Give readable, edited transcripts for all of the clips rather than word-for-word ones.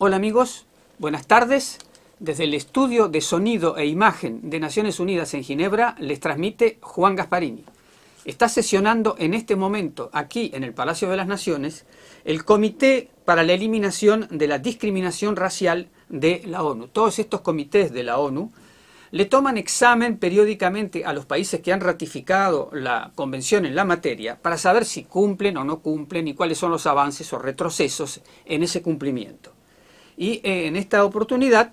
Hola amigos, buenas tardes. Desde el estudio de sonido e imagen de Naciones Unidas en Ginebra les transmite Juan Gasparini. Está sesionando en este momento, aquí en el Palacio de las Naciones, el Comité para la Eliminación de la Discriminación Racial de la ONU. Todos estos comités de la ONU le toman examen periódicamente a los países que han ratificado la convención en la materia para saber si cumplen o no cumplen y cuáles son los avances o retrocesos en ese cumplimiento. Y en esta oportunidad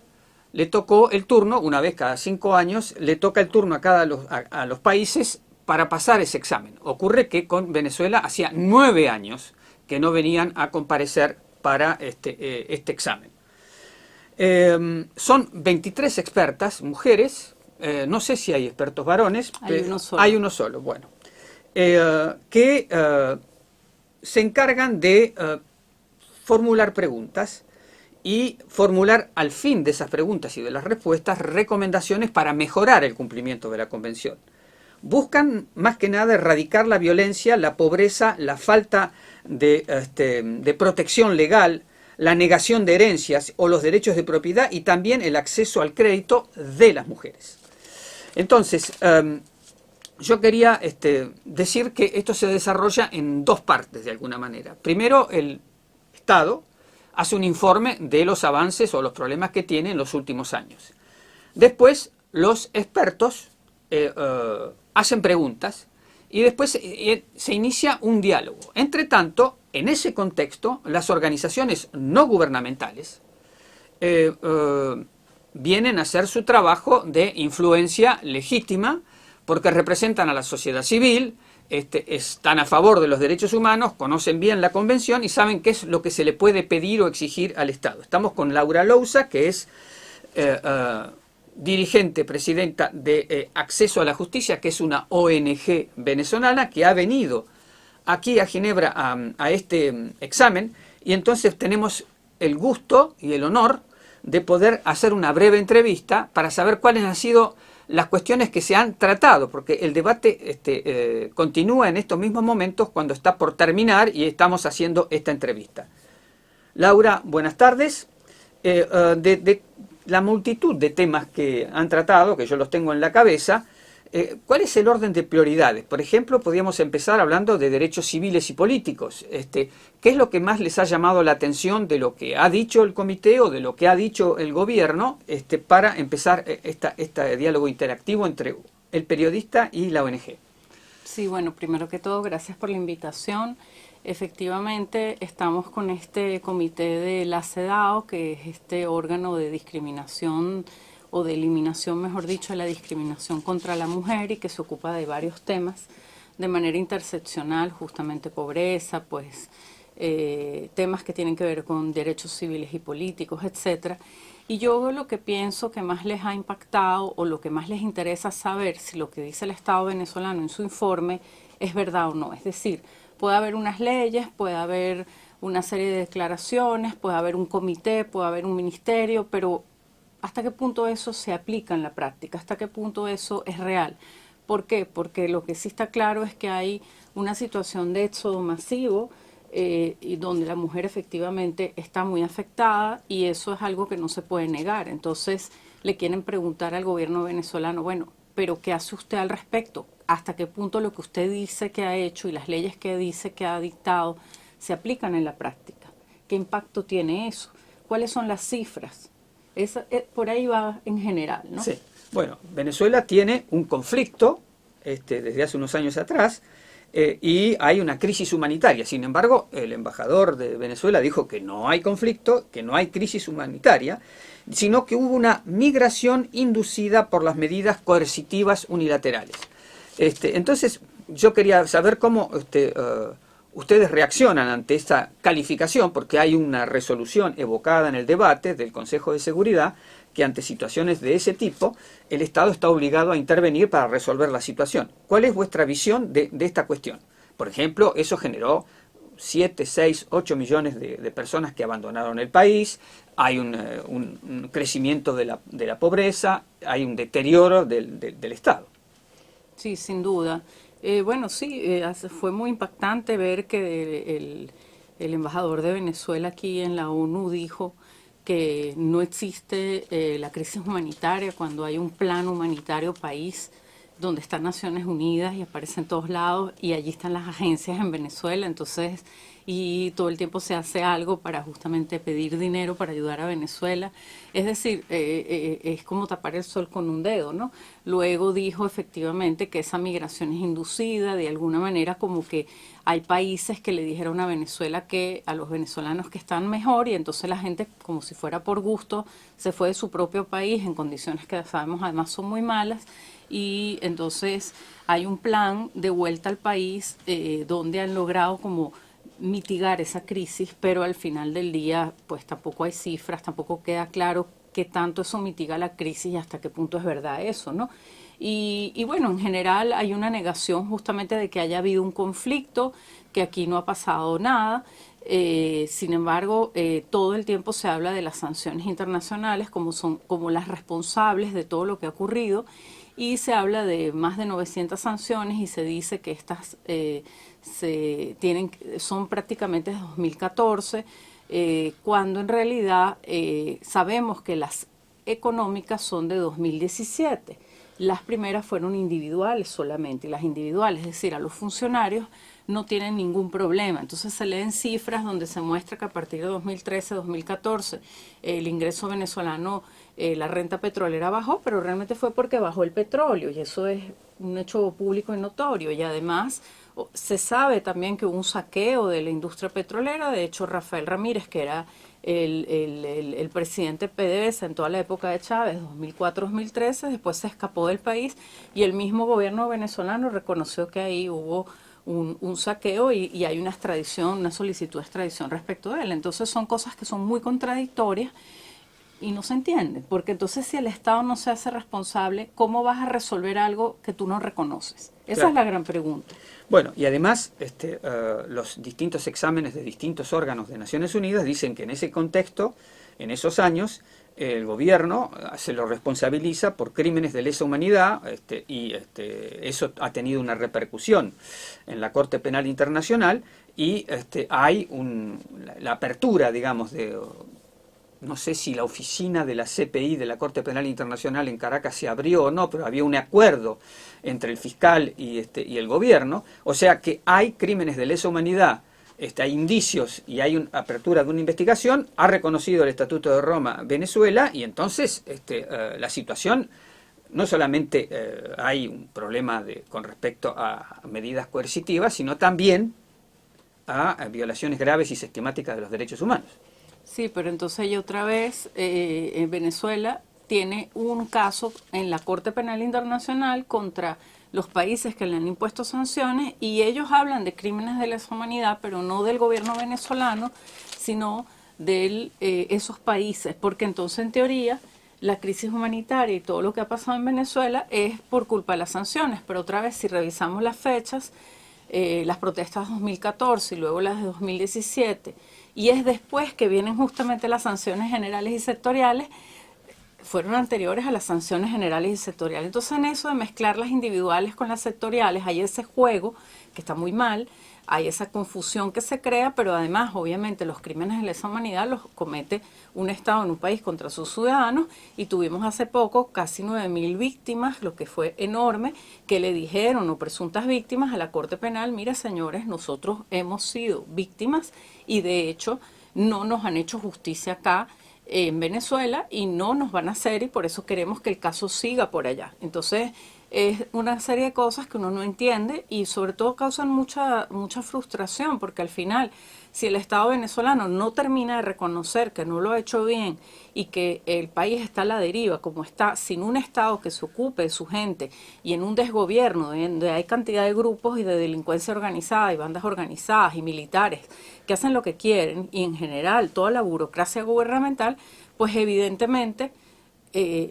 le tocó el turno, una vez cada 5 años, le toca el turno a los países para pasar ese examen. Ocurre que con Venezuela hacía 9 años que no venían a comparecer para este examen. Son 23 expertas, mujeres, no sé si hay expertos varones, hay uno solo, bueno, que se encargan de formular preguntas y formular al fin de esas preguntas y de las respuestas recomendaciones para mejorar el cumplimiento de la Convención. Buscan más que nada erradicar la violencia, la pobreza, la falta de protección legal, la negación de herencias o los derechos de propiedad y también el acceso al crédito de las mujeres. Entonces, yo quería decir que esto se desarrolla en dos partes de alguna manera. Primero, el Estado hace un informe de los avances o los problemas que tiene en los últimos años. Después, los expertos hacen preguntas y después se inicia un diálogo. Entre tanto, en ese contexto, las organizaciones no gubernamentales vienen a hacer su trabajo de influencia legítima porque representan a la sociedad civil, están a favor de los derechos humanos, conocen bien la convención y saben qué es lo que se le puede pedir o exigir al Estado. Estamos con Laura Lousa, que es dirigente, presidenta de Acceso a la Justicia, que es una ONG venezolana que ha venido aquí a Ginebra a este examen, y entonces tenemos el gusto y el honor de poder hacer una breve entrevista para saber cuáles han sido las cuestiones que se han tratado, porque el debate continúa en estos mismos momentos cuando está por terminar y estamos haciendo esta entrevista. Laura, buenas tardes. De la multitud de temas que han tratado, que yo los tengo en la cabeza, ¿cuál es el orden de prioridades? Por ejemplo, podríamos empezar hablando de derechos civiles y políticos. ¿Qué es lo que más les ha llamado la atención de lo que ha dicho el comité o de lo que ha dicho el gobierno para empezar este diálogo interactivo entre el periodista y la ONG? Sí, bueno, primero que todo, gracias por la invitación. Efectivamente, estamos con este comité de la CEDAW, que es este órgano de discriminación o de eliminación, mejor dicho, de la discriminación contra la mujer y que se ocupa de varios temas de manera interseccional, justamente pobreza, pues temas que tienen que ver con derechos civiles y políticos, etcétera. Y yo lo que pienso que más les ha impactado o lo que más les interesa saber si lo que dice el Estado venezolano en su informe es verdad o no. Es decir, puede haber unas leyes, puede haber una serie de declaraciones, puede haber un comité, puede haber un ministerio, pero ¿hasta qué punto eso se aplica en la práctica? ¿Hasta qué punto eso es real? ¿Por qué? Porque lo que sí está claro es que hay una situación de éxodo masivo y donde la mujer efectivamente está muy afectada y eso es algo que no se puede negar. Entonces le quieren preguntar al gobierno venezolano, bueno, pero ¿qué hace usted al respecto? ¿Hasta qué punto lo que usted dice que ha hecho y las leyes que dice que ha dictado se aplican en la práctica? ¿Qué impacto tiene eso? ¿Cuáles son las cifras? Por ahí va en general, ¿no? Sí. Bueno, Venezuela tiene un conflicto desde hace unos años atrás y hay una crisis humanitaria. Sin embargo, el embajador de Venezuela dijo que no hay conflicto, que no hay crisis humanitaria, sino que hubo una migración inducida por las medidas coercitivas unilaterales. Entonces, yo quería saber cómo ustedes reaccionan ante esta calificación, porque hay una resolución evocada en el debate del Consejo de Seguridad que ante situaciones de ese tipo el Estado está obligado a intervenir para resolver la situación. ¿Cuál es vuestra visión de esta cuestión? Por ejemplo, eso generó 7, 6, 8 millones de personas que abandonaron el país, hay un crecimiento de la pobreza, hay un deterioro del Estado. Sí, sin duda. Bueno, sí, fue muy impactante ver que el embajador de Venezuela aquí en la ONU dijo que no existe la crisis humanitaria cuando hay un plan humanitario país donde están Naciones Unidas y aparece en todos lados y allí están las agencias en Venezuela, entonces, y todo el tiempo se hace algo para justamente pedir dinero para ayudar a Venezuela. Es decir, es como tapar el sol con un dedo, ¿no? Luego dijo efectivamente que esa migración es inducida, de alguna manera como que hay países que le dijeron a Venezuela que a los venezolanos que están mejor y entonces la gente, como si fuera por gusto, se fue de su propio país en condiciones que sabemos además son muy malas y entonces hay un plan de vuelta al país donde han logrado como mitigar esa crisis, pero al final del día pues tampoco hay cifras, tampoco queda claro qué tanto eso mitiga la crisis y hasta qué punto es verdad eso, ¿no? Y bueno, en general hay una negación justamente de que haya habido un conflicto, que aquí no ha pasado nada. Sin embargo, todo el tiempo se habla de las sanciones internacionales como las responsables de todo lo que ha ocurrido y se habla de más de 900 sanciones y se dice que estas son prácticamente de 2014, cuando en realidad sabemos que las económicas son de 2017. Las primeras fueron individuales solamente, y las individuales, es decir, a los funcionarios no tienen ningún problema. Entonces se leen cifras donde se muestra que a partir de 2013-2014 el ingreso venezolano, la renta petrolera bajó, pero realmente fue porque bajó el petróleo y eso es un hecho público y notorio. Y además se sabe también que hubo un saqueo de la industria petrolera. De hecho, Rafael Ramírez, que era el presidente PDVSA en toda la época de Chávez, 2004-2013, después se escapó del país y el mismo gobierno venezolano reconoció que ahí hubo un saqueo y hay una extradición, una solicitud de extradición respecto de él. Entonces son cosas que son muy contradictorias y no se entiende, porque entonces si el Estado no se hace responsable, ¿cómo vas a resolver algo que tú no reconoces? Esa Claro. es la gran pregunta. Bueno, y además los distintos exámenes de distintos órganos de Naciones Unidas dicen que en ese contexto, en esos años, el gobierno se lo responsabiliza por crímenes de lesa humanidad y eso ha tenido una repercusión en la Corte Penal Internacional y hay la apertura, digamos, no sé si la oficina de la CPI de la Corte Penal Internacional en Caracas se abrió o no, pero había un acuerdo entre el fiscal y el gobierno, o sea que hay crímenes de lesa humanidad, hay indicios y hay una apertura de una investigación, ha reconocido el Estatuto de Roma Venezuela y entonces la situación, no solamente hay un problema con respecto a medidas coercitivas, sino también a violaciones graves y sistemáticas de los derechos humanos. Sí, pero entonces y otra vez en Venezuela tiene un caso en la Corte Penal Internacional contra los países que le han impuesto sanciones y ellos hablan de crímenes de lesa humanidad, pero no del gobierno venezolano, sino de esos países, porque entonces en teoría la crisis humanitaria y todo lo que ha pasado en Venezuela es por culpa de las sanciones, pero otra vez si revisamos las fechas, las protestas de 2014 y luego las de 2017, y es después que vienen justamente las sanciones generales y sectoriales, fueron anteriores a las sanciones generales y sectoriales. Entonces en eso de mezclar las individuales con las sectoriales hay ese juego que está muy mal, hay esa confusión que se crea, pero además obviamente los crímenes de lesa humanidad los comete un Estado en un país contra sus ciudadanos y tuvimos hace poco casi 9.000 víctimas, lo que fue enorme, que le dijeron o presuntas víctimas a la Corte Penal, mira señores, nosotros hemos sido víctimas y de hecho no nos han hecho justicia acá en Venezuela y no nos van a hacer y por eso queremos que el caso siga por allá. Entonces es una serie de cosas que uno no entiende y sobre todo causan mucha frustración porque al final si el Estado venezolano no termina de reconocer que no lo ha hecho bien y que el país está a la deriva como está, sin un Estado que se ocupe de su gente y en un desgobierno donde hay cantidad de grupos y de delincuencia organizada y bandas organizadas y militares que hacen lo que quieren y en general toda la burocracia gubernamental, pues evidentemente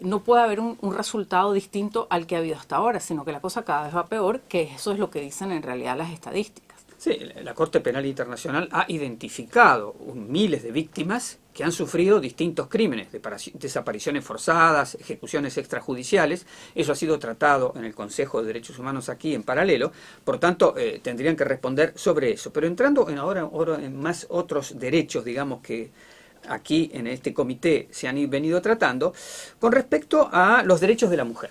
no puede haber un resultado distinto al que ha habido hasta ahora, sino que la cosa cada vez va peor, que eso es lo que dicen en realidad las estadísticas. Sí, la Corte Penal Internacional ha identificado miles de víctimas que han sufrido distintos crímenes, desapariciones forzadas, ejecuciones extrajudiciales. Eso ha sido tratado en el Consejo de Derechos Humanos aquí en paralelo, por tanto tendrían que responder sobre eso. Pero entrando ahora en más otros derechos, digamos, que aquí en este comité se han venido tratando, con respecto a los derechos de la mujer.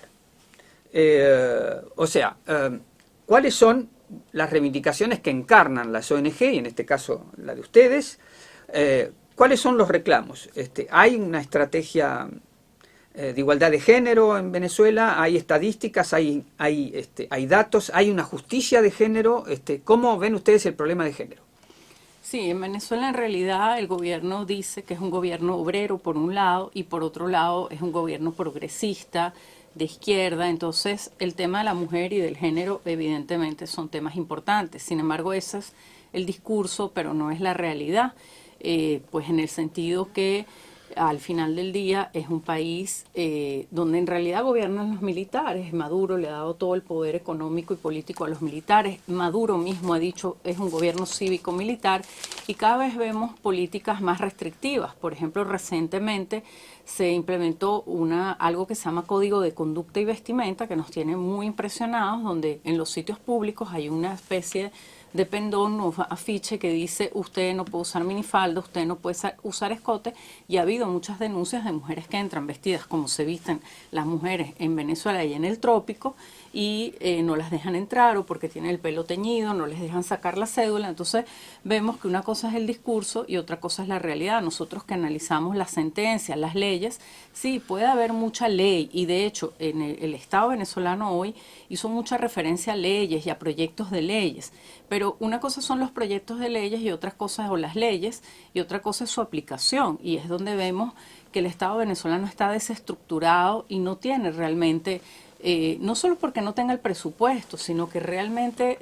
¿Cuáles son las reivindicaciones que encarnan las ONG, y en este caso la de ustedes? ¿Cuáles son los reclamos? ¿Hay una estrategia de igualdad de género en Venezuela? ¿Hay estadísticas? ¿Hay datos? ¿Hay una justicia de género? ¿Cómo ven ustedes el problema de género? Sí, en Venezuela en realidad el gobierno dice que es un gobierno obrero por un lado y por otro lado es un gobierno progresista, de izquierda. Entonces el tema de la mujer y del género evidentemente son temas importantes. Sin embargo, ese es el discurso, pero no es la realidad. Pues en el sentido que al final del día es un país donde en realidad gobiernan los militares. Maduro le ha dado todo el poder económico y político a los militares. Maduro mismo ha dicho es un gobierno cívico-militar y cada vez vemos políticas más restrictivas. Por ejemplo, recientemente se implementó algo que se llama Código de Conducta y Vestimenta, que nos tiene muy impresionados, donde en los sitios públicos hay una especie de pendón o afiche que dice usted no puede usar minifalda, usted no puede usar escote, y ha habido muchas denuncias de mujeres que entran vestidas como se visten las mujeres en Venezuela y en el trópico y no las dejan entrar o porque tienen el pelo teñido, no les dejan sacar la cédula. Entonces vemos que una cosa es el discurso y otra cosa es la realidad. Nosotros que analizamos las sentencias, las leyes, sí, puede haber mucha ley y de hecho en el Estado venezolano hoy hizo mucha referencia a leyes y a proyectos de leyes, pero una cosa son los proyectos de leyes y otras cosas, o las leyes, y otra cosa es su aplicación, y es donde vemos que el Estado venezolano está desestructurado y no tiene realmente, no solo porque no tenga el presupuesto, sino que realmente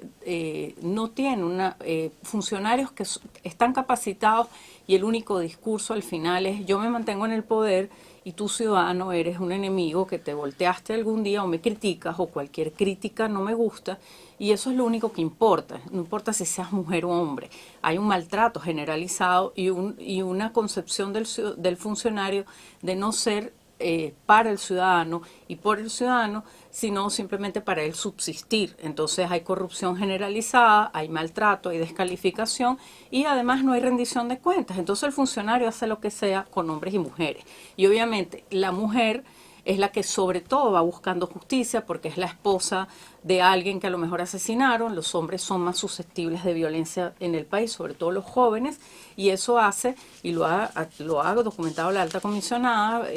no tiene funcionarios que están capacitados y el único discurso al final es yo me mantengo en el poder y tú, ciudadano, eres un enemigo que te volteaste algún día o me criticas o cualquier crítica no me gusta, y eso es lo único que importa. No importa si seas mujer o hombre. Hay un maltrato generalizado y una concepción del funcionario de no ser para el ciudadano y por el ciudadano, sino simplemente para él subsistir. Entonces hay corrupción generalizada, hay maltrato, hay descalificación y además no hay rendición de cuentas. Entonces el funcionario hace lo que sea con hombres y mujeres. Y obviamente la mujer es la que sobre todo va buscando justicia porque es la esposa de alguien que a lo mejor asesinaron. Los hombres son más susceptibles de violencia en el país, sobre todo los jóvenes, y eso hace, y lo ha documentado la alta comisionada,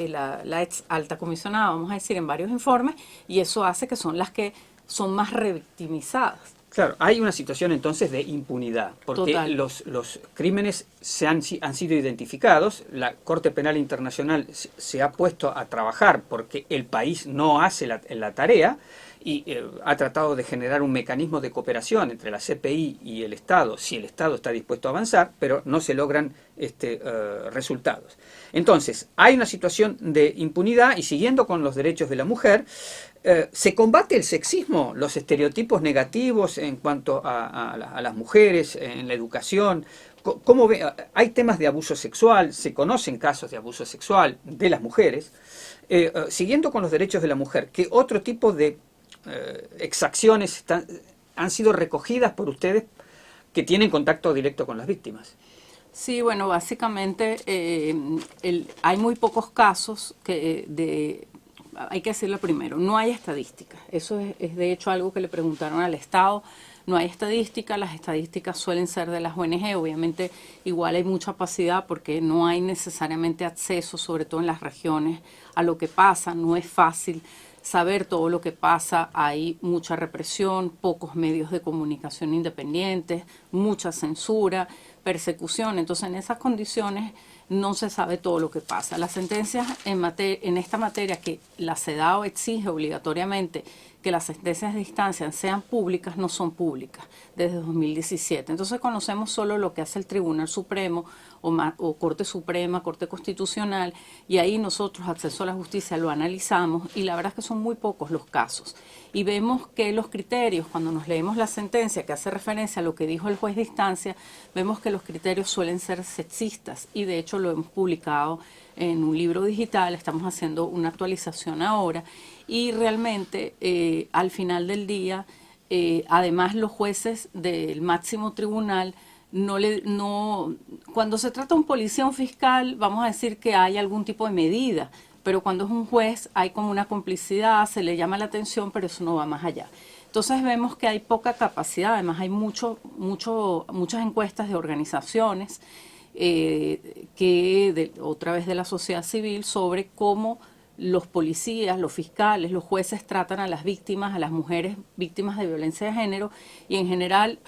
la ex alta comisionada, vamos a decir, en varios informes, y eso hace que son las que son más revictimizadas. Claro, hay una situación entonces de impunidad, porque los crímenes han sido identificados, la Corte Penal Internacional se ha puesto a trabajar porque el país no hace la tarea y ha tratado de generar un mecanismo de cooperación entre la CPI y el Estado, si el Estado está dispuesto a avanzar, pero no se logran resultados. Entonces, hay una situación de impunidad y siguiendo con los derechos de la mujer, ¿se combate el sexismo, los estereotipos negativos en cuanto a las mujeres en la educación? ¿Cómo hay temas de abuso sexual? ¿Se conocen casos de abuso sexual de las mujeres? Siguiendo con los derechos de la mujer, ¿qué otro tipo de exacciones han sido recogidas por ustedes que tienen contacto directo con las víctimas? Sí, bueno, básicamente hay muy pocos casos hay que decirlo primero, no hay estadísticas. Eso es de hecho algo que le preguntaron al Estado. No hay estadísticas, las estadísticas suelen ser de las ONG, obviamente igual hay mucha opacidad porque no hay necesariamente acceso, sobre todo en las regiones, a lo que pasa, no es fácil saber todo lo que pasa, hay mucha represión, pocos medios de comunicación independientes, mucha censura, persecución. Entonces en esas condiciones no se sabe todo lo que pasa. Las sentencias en esta materia que la CEDAW exige obligatoriamente que las sentencias de instancia sean públicas, no son públicas desde 2017. Entonces conocemos solo lo que hace el Tribunal Supremo o Corte Suprema, Corte Constitucional, y ahí nosotros, acceso a la justicia, lo analizamos y la verdad es que son muy pocos los casos. Y vemos que los criterios, cuando nos leemos la sentencia que hace referencia a lo que dijo el juez de instancia, vemos que los criterios suelen ser sexistas y de hecho lo hemos publicado en un libro digital, estamos haciendo una actualización ahora y realmente al final del día, además los jueces del máximo tribunal cuando se trata de un policía o un fiscal, vamos a decir que hay algún tipo de medida, pero cuando es un juez hay como una complicidad, se le llama la atención, pero eso no va más allá. Entonces vemos que hay poca capacidad, además hay muchas encuestas de organizaciones, otra vez de la sociedad civil, sobre cómo los policías, los fiscales, los jueces tratan a las víctimas, a las mujeres víctimas de violencia de género, y en general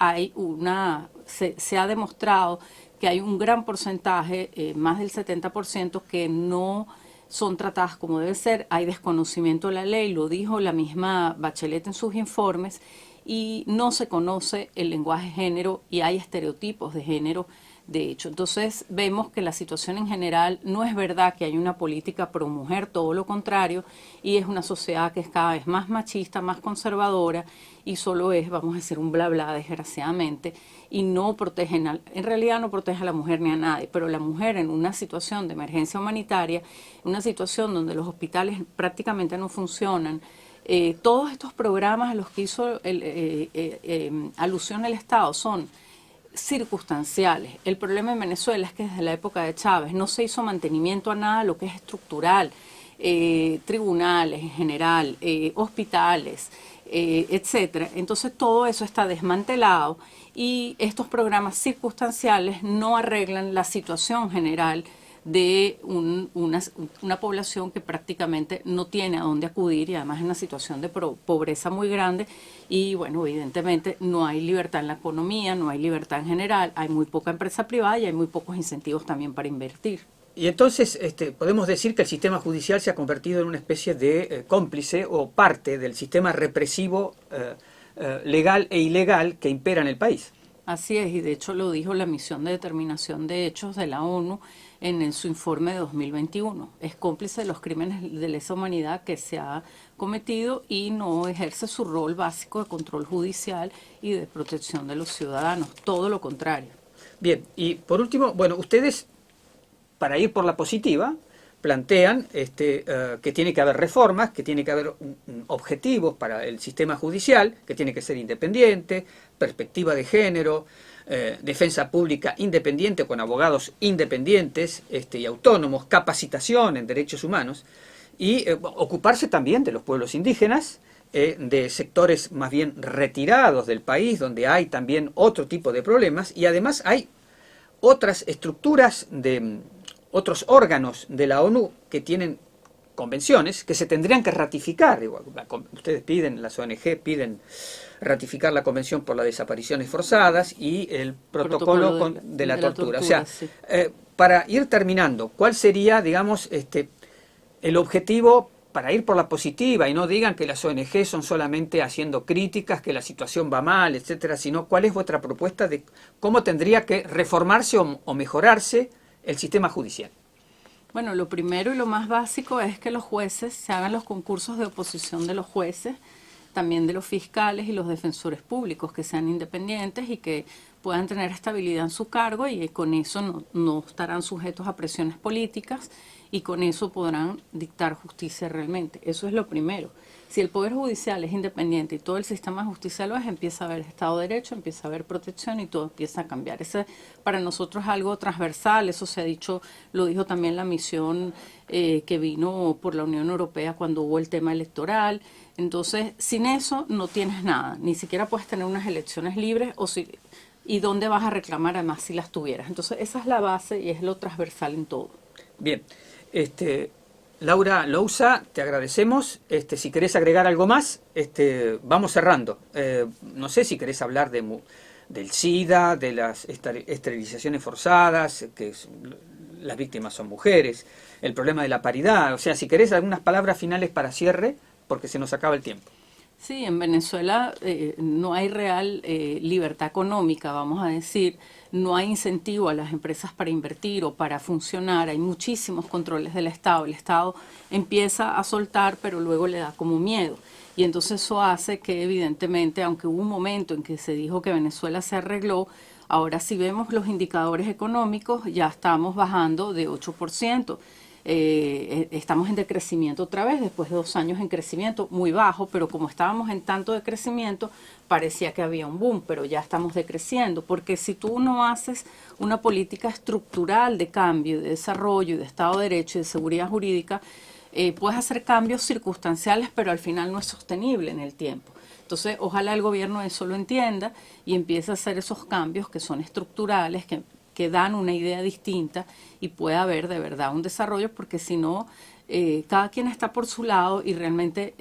se ha demostrado que hay un gran porcentaje, más del 70%, que no son tratadas como debe ser. Hay desconocimiento de la ley, lo dijo la misma Bachelet en sus informes, y no se conoce el lenguaje de género y hay estereotipos de género. De hecho, entonces vemos que la situación en general no es verdad que hay una política pro mujer, todo lo contrario, y es una sociedad que es cada vez más machista, más conservadora, y solo es, vamos a decir, un bla bla, desgraciadamente, y no protegen, en realidad no protege a la mujer ni a nadie, pero la mujer en una situación de emergencia humanitaria, en una situación donde los hospitales prácticamente no funcionan, todos estos programas a los que hizo alusión el Estado son circunstanciales. El problema en Venezuela es que desde la época de Chávez no se hizo mantenimiento a nada lo que es estructural, tribunales en general, hospitales, etcétera. Entonces todo eso está desmantelado y estos programas circunstanciales no arreglan la situación general de una población que prácticamente no tiene a dónde acudir y además en una situación de pobreza muy grande. Y bueno, evidentemente no hay libertad en la economía, no hay libertad en general, hay muy poca empresa privada y hay muy pocos incentivos también para invertir. Y entonces podemos decir que el sistema judicial se ha convertido en una especie de cómplice o parte del sistema represivo legal e ilegal que impera en el país. Así es, y de hecho lo dijo la Misión de Determinación de Hechos de la ONU en su informe de 2021. Es cómplice de los crímenes de lesa humanidad que se ha cometido y no ejerce su rol básico de control judicial y de protección de los ciudadanos, todo lo contrario. Bien, y por último, bueno, ustedes, para ir por la positiva, plantean que tiene que haber reformas, que tiene que haber objetivos para el sistema judicial, que tiene que ser independiente, perspectiva de género, defensa pública independiente con abogados independientes y autónomos, capacitación en derechos humanos y ocuparse también de los pueblos indígenas, de sectores más bien retirados del país donde hay también otro tipo de problemas y además hay otras estructuras de otros órganos de la ONU que tienen convenciones que se tendrían que ratificar. Ustedes piden, las ONG piden ratificar la Convención por las Desapariciones Forzadas y el protocolo de la tortura. O sea, sí. Para ir terminando, ¿cuál sería, digamos, el objetivo para ir por la positiva y no digan que las ONG son solamente haciendo críticas, que la situación va mal, etcétera, sino cuál es vuestra propuesta de cómo tendría que reformarse o mejorarse el sistema judicial? Bueno, lo primero y lo más básico es que los jueces se hagan los concursos de oposición de los jueces, también de los fiscales y los defensores públicos, que sean independientes y que puedan tener estabilidad en su cargo y con eso no estarán sujetos a presiones políticas y con eso podrán dictar justicia realmente. Eso es lo primero. Si el Poder Judicial es independiente y todo el sistema de justicia lo es, empieza a haber Estado de Derecho, empieza a haber protección y todo empieza a cambiar. Ese para nosotros es algo transversal, eso se ha dicho, lo dijo también la misión que vino por la Unión Europea cuando hubo el tema electoral. Entonces, sin eso no tienes nada, ni siquiera puedes tener unas elecciones libres y dónde vas a reclamar además si las tuvieras. Entonces, esa es la base y es lo transversal en todo. Bien, Laura Lousa, te agradecemos. Si querés agregar algo más, vamos cerrando. No sé si querés hablar del SIDA, de las esterilizaciones forzadas, las víctimas son mujeres, el problema de la paridad. O sea, si querés algunas palabras finales para cierre, porque se nos acaba el tiempo. Sí, en Venezuela no hay real libertad económica, vamos a decir, no hay incentivo a las empresas para invertir o para funcionar, hay muchísimos controles del Estado, el Estado empieza a soltar pero luego le da como miedo y entonces eso hace que evidentemente, aunque hubo un momento en que se dijo que Venezuela se arregló, ahora si vemos los indicadores económicos ya estamos bajando de 8%. estamos en decrecimiento otra vez, después de 2 años en crecimiento, muy bajo, pero como estábamos en tanto decrecimiento, parecía que había un boom, pero ya estamos decreciendo, porque si tú no haces una política estructural de cambio, de desarrollo, de Estado de Derecho y de seguridad jurídica, puedes hacer cambios circunstanciales, pero al final no es sostenible en el tiempo. Entonces, ojalá el gobierno eso lo entienda y empiece a hacer esos cambios que son estructurales, que dan una idea distinta y pueda haber de verdad un desarrollo, porque si no, cada quien está por su lado y realmente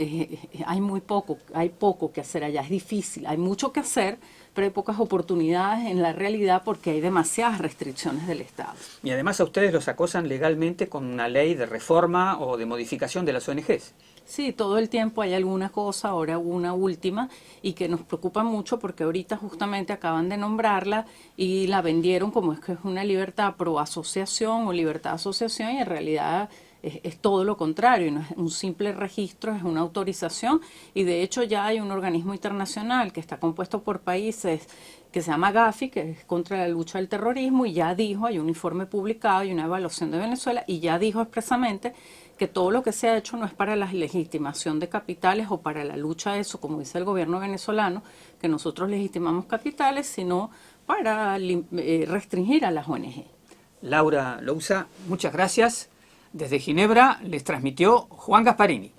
hay poco que hacer allá, es difícil, hay mucho que hacer, pero hay pocas oportunidades en la realidad porque hay demasiadas restricciones del Estado. Y además a ustedes los acosan legalmente con una ley de reforma o de modificación de las ONGs. Sí, todo el tiempo hay alguna cosa, ahora una última, y que nos preocupa mucho porque ahorita justamente acaban de nombrarla y la vendieron como es que es una libertad pro asociación o libertad de asociación, y en realidad es todo lo contrario, no es un simple registro, es una autorización, y de hecho ya hay un organismo internacional que está compuesto por países que se llama Gafi, que es contra la lucha del terrorismo, y ya dijo, hay un informe publicado y una evaluación de Venezuela, y ya dijo expresamente que todo lo que se ha hecho no es para la legitimación de capitales o para la lucha de eso, como dice el gobierno venezolano, que nosotros legitimamos capitales, sino para restringir a las ONG. Laura Louza, muchas gracias. Desde Ginebra les transmitió Juan Gasparini.